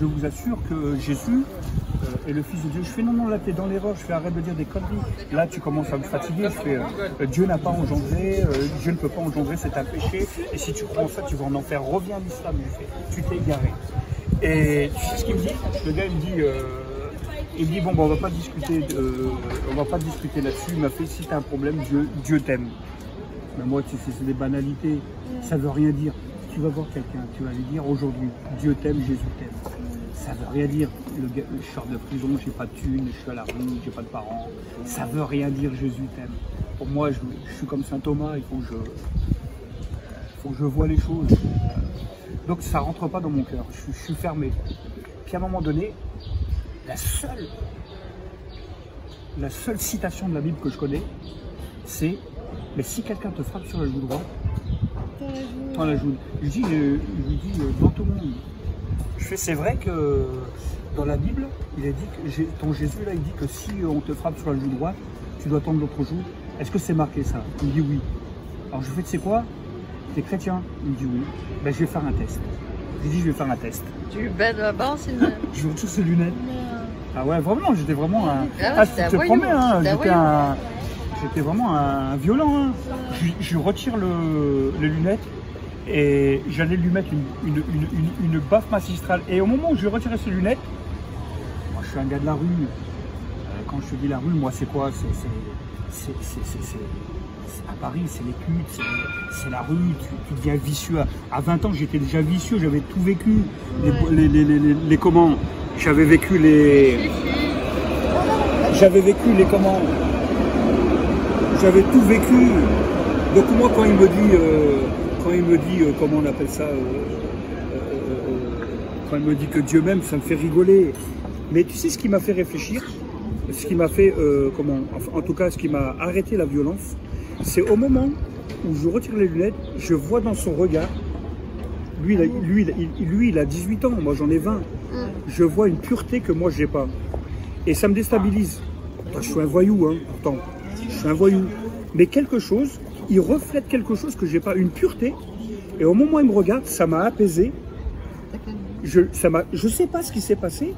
je vous assure que Jésus est le Fils de Dieu. Je fais non, là, tu es dans l'erreur, je fais arrête de dire des conneries. Là, tu commences à me fatiguer, je fais Dieu n'a pas engendré, Dieu ne peut pas engendrer, c'est un péché. Et si tu crois en ça, tu vas en enfer. Reviens à l'islam, tu t'es égaré. Et tu sais ce qu'il me dit? Le gars, il me dit bon, on va pas discuter là-dessus. Il m'a fait si tu as un problème, Dieu t'aime. Mais moi, tu sais, c'est des banalités. Ça veut rien dire. Tu vas voir quelqu'un, tu vas lui dire aujourd'hui, Dieu t'aime, Jésus t'aime. Ça veut rien dire. Le gars, je sors de prison, j'ai pas de thunes, je suis à la rue, j'ai pas de parents. Ça veut rien dire, Jésus t'aime. Pour moi, je suis comme saint Thomas, il faut que je vois les choses. Donc ça rentre pas dans mon cœur. Je suis fermé. Puis à un moment donné, la seule citation de la Bible que je connais, c'est mais si quelqu'un te frappe sur la joue droite, dans la joue. Je lui dis devant tout le monde. Je fais c'est vrai que dans la Bible, il a dit que ton Jésus là, il dit que si on te frappe sur la joue droite, tu dois tendre l'autre joue. Est-ce que c'est marqué ça? Il me dit oui. Alors je fais, tu sais quoi? T'es chrétien? Il me dit oui. Ben je vais faire un test. Je lui dis je vais faire un test. Tu baignes là-bas, c'est une... Je veux tous ces lunettes. Ah ouais, vraiment, j'étais vraiment un. Ah, je te promets, hein, j'étais vraiment un violent. Hein. Je retire les lunettes et j'allais lui mettre une baffe magistrale. Et au moment où je retirais ses lunettes, moi je suis un gars de la rue. Quand je te dis la rue, moi c'est quoi? C'est à Paris, c'est les putes, c'est la rue, tu deviens vicieux. À 20 ans, j'étais déjà vicieux, j'avais tout vécu. Les comment? J'avais vécu les comment? J'avais tout vécu. Donc moi, quand il me dit, comment on appelle ça, quand il me dit que Dieu m'aime, ça me fait rigoler. Mais tu sais ce qui m'a fait réfléchir, ce qui m'a fait, en tout cas, ce qui m'a arrêté la violence, c'est au moment où je retire les lunettes, je vois dans son regard, lui il a 18 ans, moi j'en ai 20, je vois une pureté que moi j'ai pas. Et ça me déstabilise. Je suis un voyou, hein, pourtant. Je suis un voyou. Mais quelque chose, il reflète quelque chose que j'ai pas, une pureté. Et au moment où il me regarde, ça m'a apaisé. Je sais pas ce qui s'est passé.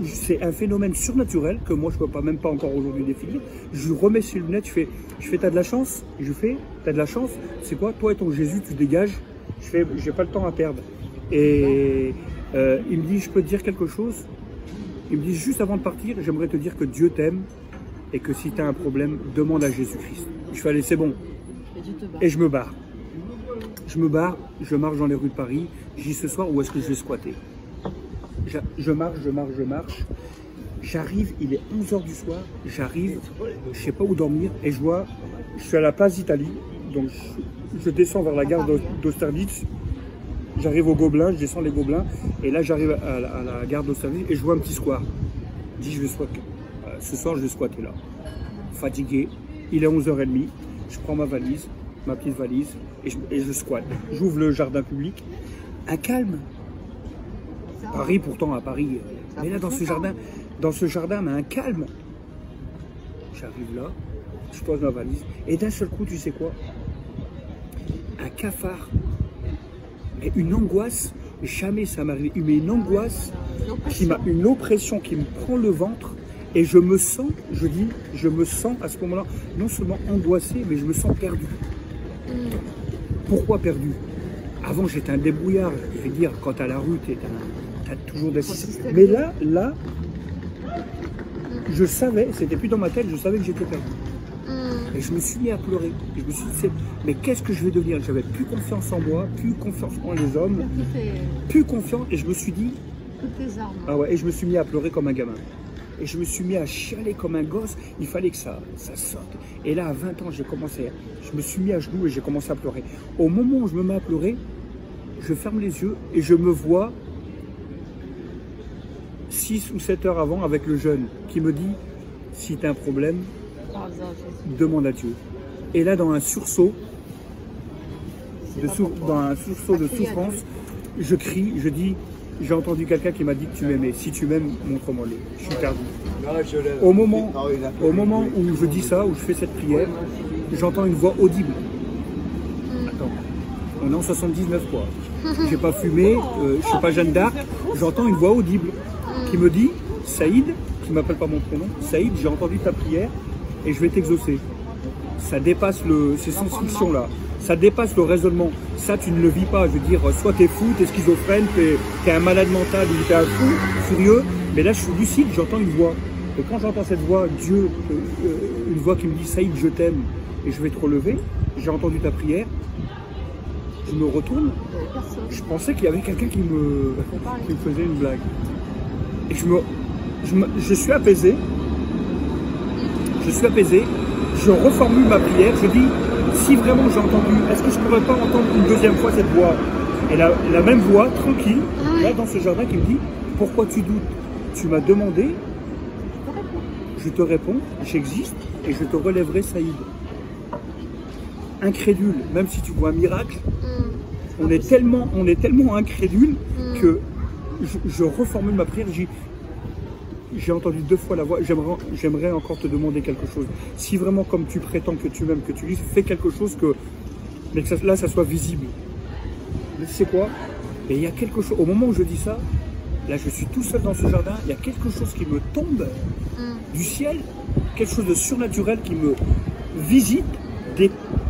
C'est un phénomène surnaturel que moi je peux pas, même pas encore aujourd'hui définir. Je remets ses lunettes, je fais t'as de la chance. Je fais t'as de la chance. C'est quoi? Toi et ton Jésus, tu dégages. Je fais j'ai pas le temps à perdre. Et il me dit je peux te dire quelque chose. Il me dit juste avant de partir, j'aimerais te dire que Dieu t'aime et que si tu as un problème, demande à Jésus-Christ. Je fais allez, c'est bon. Et je me barre. Je me barre, je marche dans les rues de Paris. Je dis ce soir, où est-ce que je vais squatter? Je marche. J'arrive, il est 11h du soir. J'arrive, je sais pas où dormir. Et je suis à la place d'Italie. Donc je descends vers la gare d'Austerlitz. J'arrive au Gobelin, je descends les Gobelins. Et là, j'arrive à la gare d'Austerlitz et je vois un petit square. Je dis, je vais squatter. Ce soir, je vais squatter là. Fatigué. Il est 11h30. Je prends ma valise, ma petite valise, et je squatte. J'ouvre le jardin public. Un calme. Paris, pourtant, à Paris. Mais là, dans ce jardin, mais un calme. J'arrive là, je pose ma valise. Et d'un seul coup, tu sais quoi? Un cafard. Et une angoisse. Jamais ça m'arrive. Mais une angoisse, une oppression qui me prend le ventre. Et je me sens, je me sens à ce moment-là, non seulement angoissé, mais je me sens perdu. Pourquoi perdu? Avant, j'étais un débrouillard. Je veux dire, quand tu as la rue, tu as toujours des... Mais là, je savais, c'était plus dans ma tête, je savais que j'étais perdu. Et je me suis mis à pleurer. Et je me suis dit, mais qu'est-ce que je vais devenir? J'avais plus confiance en moi, plus confiance en les hommes, plus confiance. Et je me suis dit... Ah ouais, et je me suis mis à pleurer comme un gamin. Et je me suis mis à chialer comme un gosse. Il fallait que ça sorte. Et là, à 20 ans, je me suis mis à genoux et j'ai commencé à pleurer. Au moment où je me mets à pleurer, je ferme les yeux et je me vois 6 ou 7 heures avant avec le jeune qui me dit, si tu as un problème, demande à Dieu. Et là, dans un sursaut de souffrance, je crie, je dis, j'ai entendu quelqu'un qui m'a dit que tu m'aimais. Si tu m'aimes, montre-moi-le. Je suis perdu. Au moment où je dis ça, où je fais cette prière, j'entends une voix audible. Attends, on On est en 79 quoi. J'ai pas fumé, je suis pas Jeanne d'Arc. J'entends une voix audible qui me dit Saïd, qui m'appelle pas mon prénom, Saïd, j'ai entendu ta prière et je vais t'exaucer. Ça dépasse ces science-fiction là. Ça dépasse le raisonnement. Ça, tu ne le vis pas. Je veux dire, soit t'es fou, t'es schizophrène, t'es un malade mental ou t'es un fou, furieux. Mais là, je suis lucide, j'entends une voix. Et quand j'entends cette voix, Dieu, une voix qui me dit Saïd, je t'aime et je vais te relever, j'ai entendu ta prière, je me retourne, je pensais qu'il y avait quelqu'un qui me faisait une blague. Et je suis apaisé, je reformule ma prière, je dis, si vraiment j'ai entendu, est-ce que je ne pourrais pas entendre une deuxième fois cette voix? Et la même voix, tranquille, là dans ce jardin, qui me dit, pourquoi tu doutes? Tu m'as demandé, je te réponds, j'existe et je te relèverai Saïd. Incrédule, même si tu vois un miracle, on est tellement incrédule que je reformule ma prière. J'ai entendu 2 fois la voix, j'aimerais encore te demander quelque chose. Si vraiment, comme tu prétends que tu m'aimes, que tu lis, fais quelque chose mais que là, ça soit visible. Mais tu sais quoi? Et il y a quelque chose, au moment où je dis ça, là, je suis tout seul dans ce jardin, il y a quelque chose qui me tombe du ciel, quelque chose de surnaturel qui me visite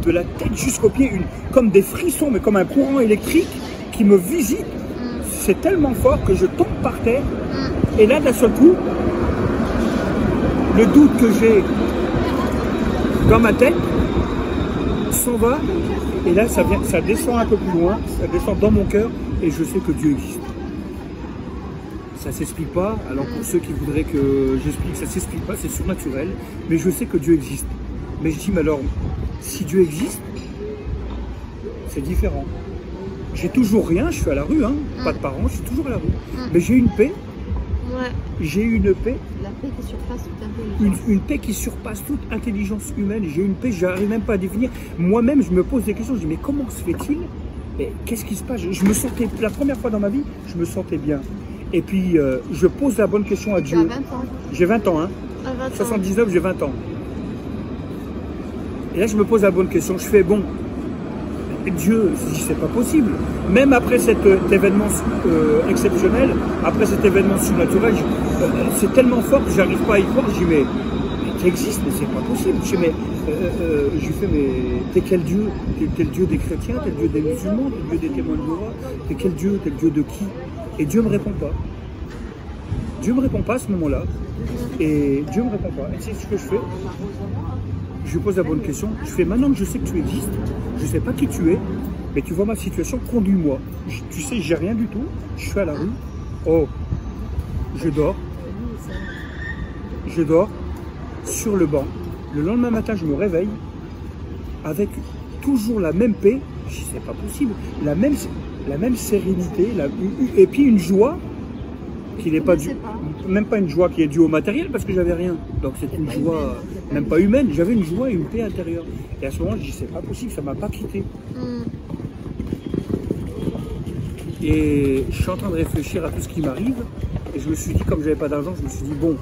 de la tête jusqu'aux pieds, comme des frissons, mais comme un courant électrique qui me visite. C'est tellement fort que je tombe par terre. Et là, d'un seul coup, le doute que j'ai dans ma tête s'en va. Et là, ça descend un peu plus loin, ça descend dans mon cœur et je sais que Dieu existe. Ça ne s'explique pas. Alors pour ceux qui voudraient que j'explique, ça ne s'explique pas, c'est surnaturel. Mais je sais que Dieu existe. Mais je dis, mais alors, si Dieu existe, c'est différent. J'ai toujours rien, je suis à la rue, hein, pas de parents, je suis toujours à la rue. Mais j'ai une paix. Ouais. J'ai une paix. La paix qui surpasse toute intelligence. Une paix qui surpasse toute intelligence humaine. J'ai une paix, je n'arrive même pas à définir. Moi-même, je me pose des questions. Je dis, mais comment se fait-il? Qu'est-ce qui se passe? Je me sentais, la première fois dans ma vie, je me sentais bien. Et puis, je pose la bonne question à Dieu. Tu as 20 ans. J'ai 20 ans, hein. À 20 ans. 79, j'ai 20 ans. Et là, je me pose la bonne question. Je fais, bon, Dieu, c'est pas possible. Même après cet événement exceptionnel, après cet événement surnaturel, c'est tellement fort que j'arrive pas à y croire. Je dis, mais tu existes, mais c'est pas possible. Je dis, mais t'es quel Dieu? T'es le Dieu des chrétiens, t'es le Dieu des musulmans, t'es le Dieu des témoins de Jéhovah, t'es quel Dieu? T'es le Dieu de qui? Et Dieu me répond pas. Dieu me répond pas à ce moment-là. Et Dieu me répond pas. Et c'est ce que je fais. Je lui pose la bonne question. Je fais, maintenant que je sais que tu existes, je ne sais pas qui tu es, mais tu vois ma situation, conduis-moi. Tu sais, j'ai rien du tout. Je suis à la rue. Oh, je dors. Je dors sur le banc. Le lendemain matin, je me réveille avec toujours la même paix. Je dis, c'est pas possible. La même sérénité, et puis une joie qui n'est pas due, même pas une joie qui est due au matériel parce que j'avais rien. Donc c'est une joie même pas humaine, j'avais une joie et une paix intérieure. Et à ce moment, je dis, c'est pas possible, ça m'a pas quitté. Et je suis en train de réfléchir à tout ce qui m'arrive. Et je me suis dit, comme j'avais pas d'argent, je me suis dit, bon,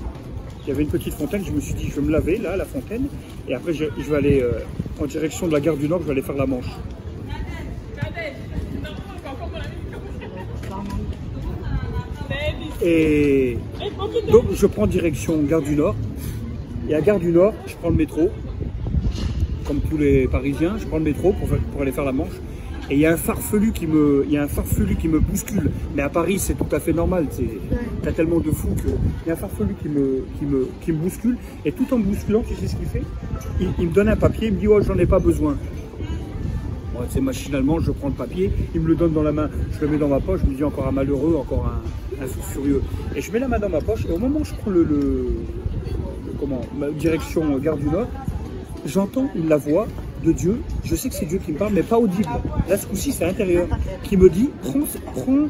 il y avait une petite fontaine, je me suis dit, je vais me laver là, à la fontaine. Et après, je vais aller en direction de la gare du Nord, je vais aller faire la Manche. Et donc je prends direction Gare du Nord. Et à Gare du Nord, je prends le métro. Comme tous les Parisiens, je prends le métro pour aller faire la Manche. Et il y a un farfelu qui me bouscule. Mais à Paris, c'est tout à fait normal. T'as tellement de fous qu'il y a un farfelu qui me bouscule. Et tout en me bousculant, tu sais ce qu'il fait? Il me donne un papier, il me dit, oh, j'en ai pas besoin. Bon, c'est machinalement, je prends le papier, il me le donne dans la main, je le mets dans ma poche, je me dis encore un malheureux, encore un fou furieux. Et je mets la main dans ma poche, et au moment où je prends ma direction Gare du Nord, j'entends la voix de Dieu, je sais que c'est Dieu qui me parle, mais pas audible. Là, ce coup-ci, c'est intérieur, qui me dit, prends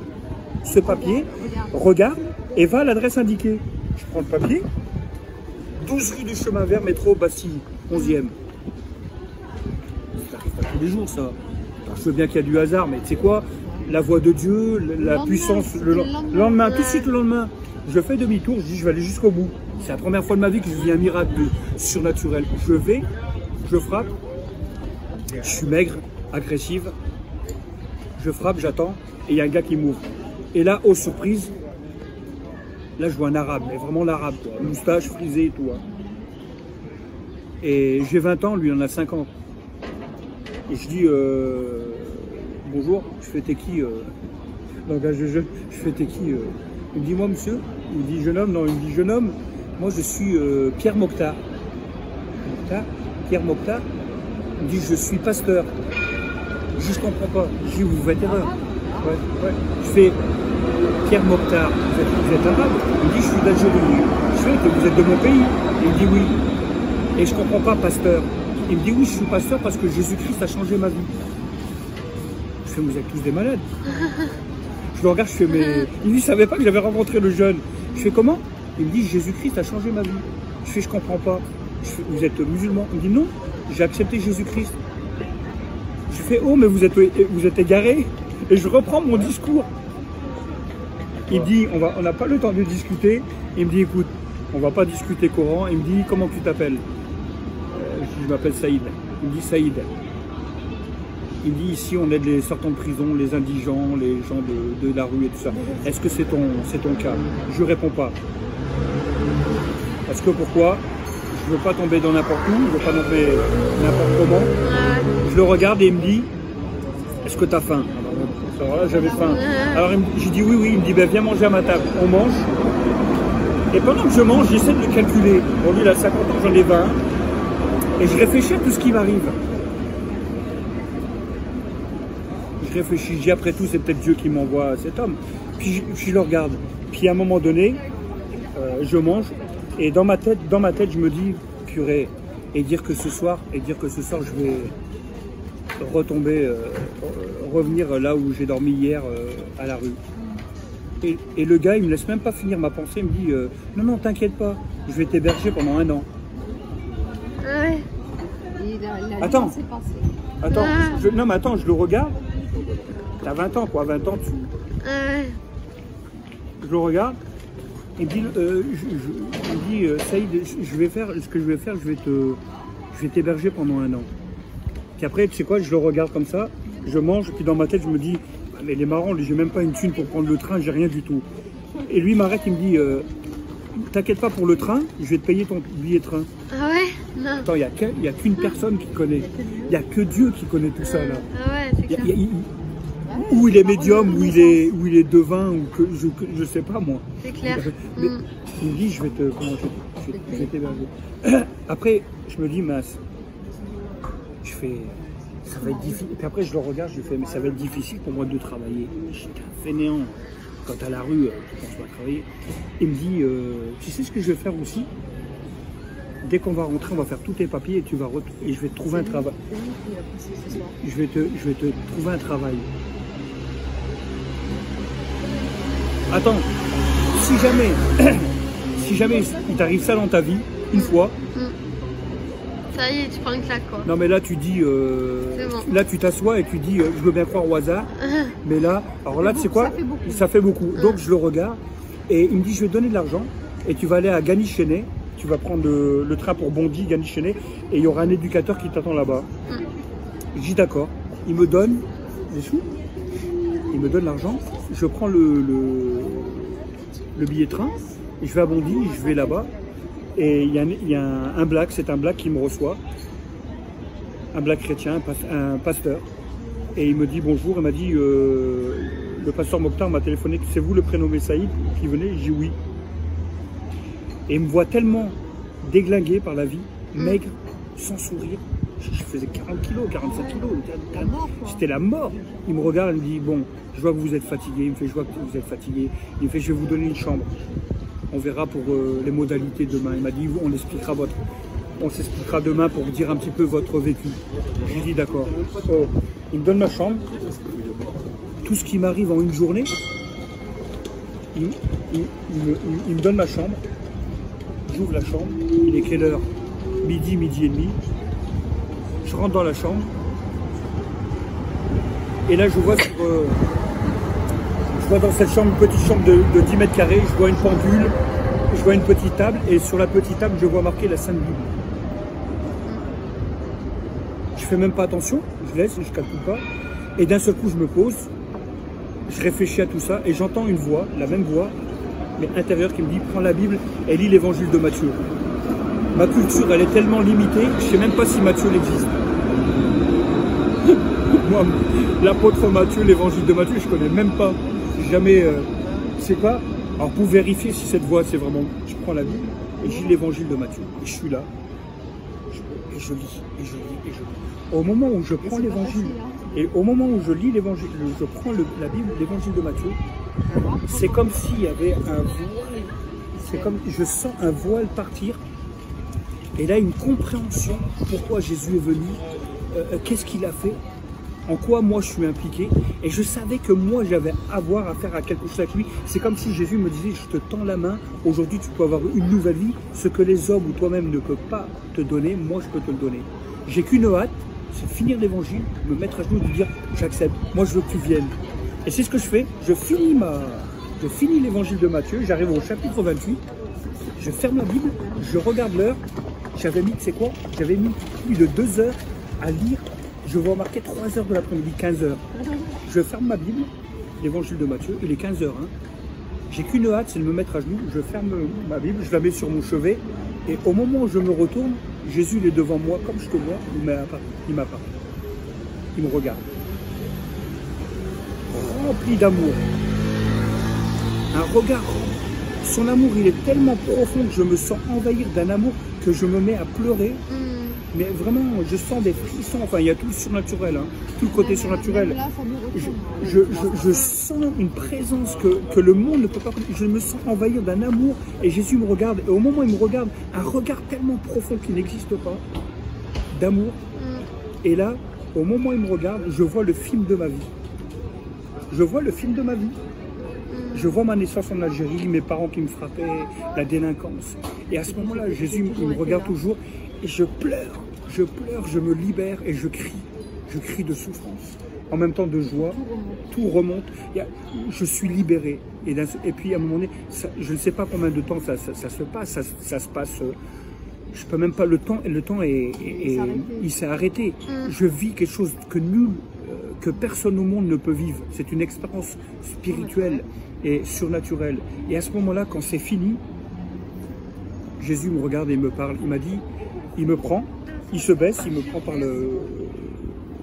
ce papier, regarde, et va à l'adresse indiquée. Je prends le papier, 12 rue du Chemin Vert, métro Bastille, 11e. Ça arrive pas tous les jours, ça. Alors, je veux bien qu'il y a du hasard, mais tu sais quoi, la voix de Dieu, la puissance, le lendemain, tout de suite le lendemain, je fais demi-tour, je dis je vais aller jusqu'au bout. C'est la première fois de ma vie que je vis un miracle surnaturel. Je frappe, je suis maigre, agressive, Je frappe, j'attends, et il y a un gars qui m'ouvre. Et là, aux surprises, là je vois un arabe, mais vraiment l'arabe, quoi. Moustache, frisé et tout. Hein. Et j'ai 20 ans, lui il en a 50. Et je dis, bonjour, je fais t'es qui Donc je fais t'es qui Il me dit, moi monsieur. Il me dit, jeune homme. Non, il me dit, jeune homme, moi je suis Pierre Mokhtar. Pierre Mokhtar. Il me dit, je suis pasteur. Je comprends pas. Je dis, vous faites erreur. Ouais. Je fais, Pierre Mokhtar, vous êtes arabe? Il me dit, je suis d'Algérie. Je fais, que vous êtes de mon pays? Il me dit, oui. Et je comprends pas, pasteur. Il me dit, oui, je suis pasteur parce que Jésus-Christ a changé ma vie. Je fais, vous êtes tous des malades. Je le regarde, je fais, mais... Il ne savait pas que j'avais rencontré le jeune. Je fais, comment? Il me dit, Jésus-Christ a changé ma vie. Je fais, je comprends pas. Je fais, vous êtes musulman? Il me dit, non, j'ai accepté Jésus-Christ. Je fais, oh, mais vous êtes égaré. Et je reprends mon discours. Il dit, on n'a pas le temps de discuter. Il me dit, écoute, on va pas discuter Coran. Il me dit, comment tu t'appelles? Je m'appelle Saïd. Il me dit, Saïd. Il me dit, ici, on aide les sortants de prison, les indigents, les gens de la rue et tout ça. Est-ce que c'est ton cas? Je réponds pas. Parce que pourquoi? Je veux pas tomber dans n'importe où, je veux pas tomber n'importe comment. Je le regarde et il me dit, est-ce que tu as faim? Alors là, j'avais faim. Alors j'ai dit oui. Il me dit, ben, viens manger à ma table. On mange. Et pendant que je mange, j'essaie de le calculer. Bon, lui, il a 50 ans, j'en ai 20. Et je réfléchis à tout ce qui m'arrive. Je réfléchis, je dis, après tout, c'est peut-être Dieu qui m'envoie cet homme. Puis je le regarde. Puis à un moment donné, je mange. Et dans ma tête, je me dis, purée, et dire que ce soir, je vais retomber, revenir là où j'ai dormi hier à la rue. Et le gars, il me laisse même pas finir ma pensée, il me dit, non, t'inquiète pas, je vais t'héberger pendant 1 an. Ouais. Attends, non mais attends, je le regarde. T'as 20 ans quoi, 20 ans tu... Je le regarde. Il me dit, Saïd, je vais t'héberger pendant 1 an. Puis après, tu sais quoi, je le regarde comme ça, je mange, puis dans ma tête, je me dis, mais il est marrant, j'ai même pas une thune pour prendre le train, j'ai rien du tout. Et lui, il m'arrête, il me dit, t'inquiète pas pour le train, je vais te payer ton billet de train. Ah ouais? Non. Attends, il n'y a qu'une personne qui connaît. Il n'y a que Dieu qui connaît tout ça là. Ah ouais, c'est clair. Où il est médium, où il est devin, ou que je sais pas moi. C'est clair. Mais il me dit, je vais t'héberger. Après, je me dis, mince. Je fais, ça va être difficile. Et puis après, je le regarde, je fais, mais ça va être difficile pour moi de travailler. J'étais un fainéant. Quand à la rue, tu penses pas travailler. Il me dit, tu sais ce que je vais faire aussi? Dès qu'on va rentrer, on va faire tous tes papiers et je vais te trouver un travail. Je vais te trouver un travail. Attends, si jamais il t'arrive ça dans ta vie, une fois. Ça y est, tu prends une claque quoi. Non mais là tu dis, bon. Là tu t'assois et tu dis, je veux bien croire au hasard. Mais là, alors là tu sais quoi? Ça fait beaucoup. Donc je le regarde et il me dit, je vais te donner de l'argent et tu vas aller à Gagny-Chénet. Tu vas prendre le train pour Bondy, Gagny-Chénet, et il y aura un éducateur qui t'attend là-bas. Je dis d'accord. Il me donne des sous, il me donne l'argent, je prends le billet de train, et je vais à Bondy, je vais là-bas, et il y a un black, c'est un black qui me reçoit, un black chrétien, un pasteur, et il me dit bonjour, il m'a dit, le pasteur Mokhtar m'a téléphoné, c'est vous le prénommé Saïd qui venez? Je dis oui. Et il me voit tellement déglingué par la vie, maigre, sans sourire. Je faisais 40 kilos, 45 kilos. C'était la mort. Il me regarde, il me dit, bon, je vois que vous êtes fatigué. Il me fait, je vois que vous êtes fatigué. Il me fait, je vais vous donner une chambre. On verra pour les modalités demain. Il m'a dit, on s'expliquera demain pour dire un petit peu votre vécu. J'ai dit, d'accord. Oh. Il me donne ma chambre. Tout ce qui m'arrive en une journée, il me donne ma chambre. J'ouvre la chambre, il est quelle heure? Midi et demi. Je rentre dans la chambre. Et là, je vois dans cette chambre, une petite chambre de 10 mètres carrés, je vois une pendule, je vois une petite table, et sur la petite table, je vois marqué la Sainte Bible. Je fais même pas attention, je laisse, je calcule pas. Et d'un seul coup, je me pose, je réfléchis à tout ça et j'entends une voix, la même voix, mais intérieure, qui me dit prends la Bible et lis l'évangile de Matthieu. Ma culture, elle est tellement limitée, je ne sais même pas si Matthieu existe. Moi, l'apôtre Matthieu, l'évangile de Matthieu, je ne connais même pas. Jamais. C'est quoi? Alors pour vérifier si cette voix, c'est vraiment. Je prends la Bible et je lis l'évangile de Matthieu. Et je suis là. Et je lis, et je lis, et je lis. Au moment où je prends l'évangile, et au moment où je lis l'évangile, je prends la Bible, l'évangile de Matthieu, c'est comme s'il y avait un voile. C'est comme. Je sens un voile partir. Et là, une compréhension. Pourquoi Jésus est venu? Qu'est-ce qu'il a fait? En quoi moi je suis impliqué, et je savais que moi j'avais à faire à quelque chose avec lui. C'est comme si Jésus me disait, je te tends la main, aujourd'hui tu peux avoir une nouvelle vie, ce que les hommes ou toi-même ne peuvent pas te donner, moi je peux te le donner. J'ai qu'une hâte, c'est finir l'évangile, me mettre à genoux et dire, j'accepte, moi je veux que tu viennes. Et c'est ce que je fais, je finis l'évangile de Matthieu, j'arrive au chapitre 28, je ferme la Bible, je regarde l'heure, j'avais mis, tu sais quoi, j'avais mis plus de 2 heures à lire. Je vois marquer 3 heures de l'après-midi, 15 heures. Je ferme ma Bible, l'évangile de Matthieu, il est 15 heures. Hein. J'ai qu'une hâte, c'est de me mettre à genoux. Je ferme ma Bible, je la mets sur mon chevet. Et au moment où je me retourne, Jésus il est devant moi, comme je te vois, il m'apparaît. Il me regarde. Rempli d'amour. Un regard rempli. Son amour, il est tellement profond que je me sens envahir d'un amour que je me mets à pleurer. Mais vraiment, je sens des frissons, enfin il y a tout le surnaturel, hein, tout le côté surnaturel. Je sens une présence que le monde ne peut pas connaître. Je me sens envahir d'un amour et Jésus me regarde. Et au moment où il me regarde, un regard tellement profond qui n'existe pas, d'amour. Et là, au moment où il me regarde, je vois le film de ma vie. Je vois le film de ma vie. Je vois ma naissance en Algérie, mes parents qui me frappaient, la délinquance. Et à ce moment-là, Jésus il me regarde toujours. Et je pleure, je me libère et je crie de souffrance. En même temps de joie, tout remonte, je suis libéré. Et puis à un moment donné, je ne sais pas combien de temps ça se passe, ça se passe, je ne peux même pas, le temps il s'est arrêté. Je vis quelque chose que personne au monde ne peut vivre. C'est une expérience spirituelle et surnaturelle. Et à ce moment-là, quand c'est fini, Jésus me regarde et me parle, il m'a dit, il me prend, il se baisse, il me prend par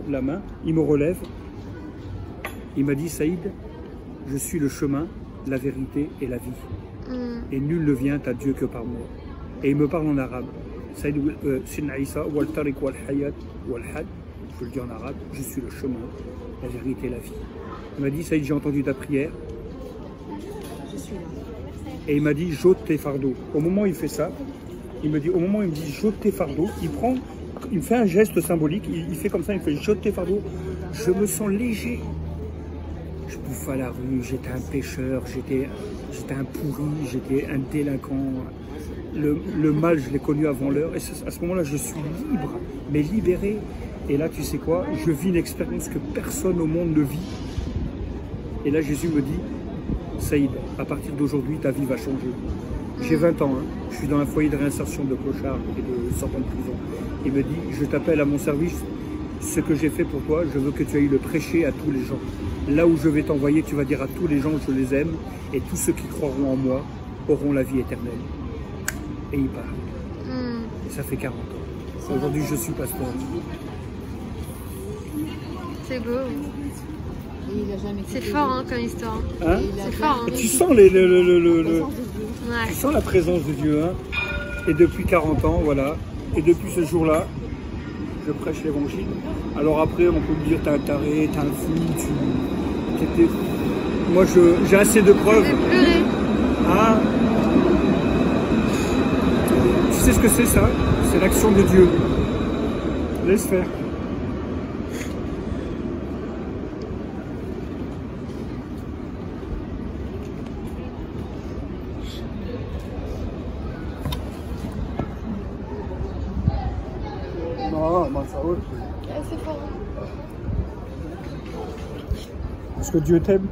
la main, il me relève. Il m'a dit, Saïd, je suis le chemin, la vérité et la vie. Et nul ne vient à Dieu que par moi. Et il me parle en arabe. Saïd, Sidna Isa, wal tariq wal hayat wal had, je le dis en arabe, je suis le chemin, la vérité et la vie. Il m'a dit, Saïd, j'ai entendu ta prière. Et il m'a dit, j'ôte tes fardeaux. Au moment où il fait ça, il me dit, au moment où il me dit, j'ôte tes fardeaux, il me fait un geste symbolique, il fait comme ça, il me fait, j'ôte tes fardeaux. Je me sens léger. Je bouffe à la rue, j'étais un pêcheur, j'étais un pourri, j'étais un délinquant. Le mal, je l'ai connu avant l'heure. Et à ce moment-là, je suis libre, mais libéré. Et là, tu sais quoi, je vis une expérience que personne au monde ne vit. Et là, Jésus me dit, Saïd, à partir d'aujourd'hui, ta vie va changer. J'ai 20 ans, hein. Je suis dans un foyer de réinsertion de clochards et de sortants de prison. Il me dit, je t'appelle à mon service, ce que j'ai fait pour toi, je veux que tu ailles le prêcher à tous les gens. Là où je vais t'envoyer, tu vas dire à tous les gens que je les aime, et tous ceux qui croiront en moi auront la vie éternelle. Et il part. Et ça fait 40 ans. Aujourd'hui, je suis pasteur. C'est beau. C'est fort hein, comme histoire. Hein? C'est fort. Hein. Tu sens tu sens la présence de Dieu. Hein? Et depuis 40 ans, voilà. Et depuis ce jour-là, je prêche l'évangile. Alors après, on peut me dire, t'es un taré, t'es un fou, moi, j'ai assez de preuves. J'ai pleuré. Ah. Tu sais ce que c'est ça? C'est l'action de Dieu. Laisse faire. C'est fort. Parce que Dieu t'aime.